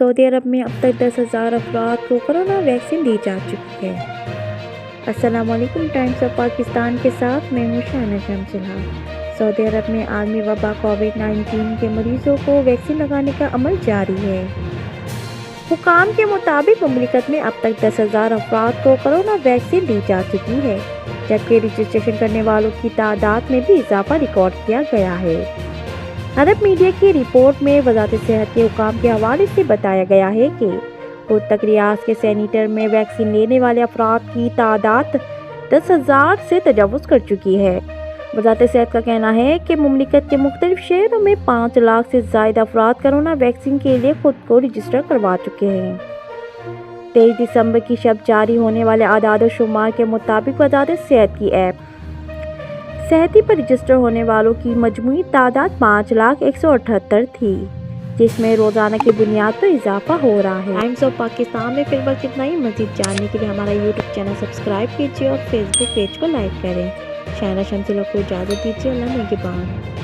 سعودی عرب میں اب تک 10,000 افراد کو کورونا ویکسین دی جا چکی ہے۔ السلام علیکم، ٹائمز آف پاکستان کے ساتھ میں ہوں شاہنہ شمس الحق۔ سعودی عرب میں عالمی وبا کووڈ-19 کے مریضوں کو ویکسین لگانے کا عمل جاری ہے۔ حکام کے مطابق مملکت میں اب تک 10,000 افراد کو کورونا ویکسین دی جا چکی ہے، جبکہ رجسٹریشن کرنے والوں کی تعداد میں بھی اضافہ ریکارڈ کیا گیا ہے۔ عرب میڈیا کی رپورٹ میں وزارت صحت کے حکام کے حوالے سے بتایا گیا ہے کہ خود تک ریاض کے سینٹر میں ویکسین لینے والے افراد کی تعداد 10,000 سے تجاوز کر چکی ہے۔ وزارت صحت کا کہنا ہے کہ مملکت کے مختلف شہروں میں 5 لاکھ سے زائد افراد کورونا ویکسین کے لیے خود کو رجسٹر کروا چکے ہیں۔ 23 دسمبر کی شب جاری ہونے والے اعداد و شمار کے مطابق وزارت صحت کی ایپ صحتی پر رجسٹر ہونے والوں کی مجموعی تعداد 5,178,000 تھی، جس میں روزانہ کی بنیاد پر اضافہ ہو رہا ہے۔ ٹائمز آف پاکستان میں فی الوقت اتنا ہی۔ مزید جاننے کے لیے ہمارا یوٹیوب چینل سبسکرائب کیجیے اور فیس بک پیج کو لائک کریں۔ شاہنہ شمس الحق کو اجازت دیجیے۔ اللہ نگہبان۔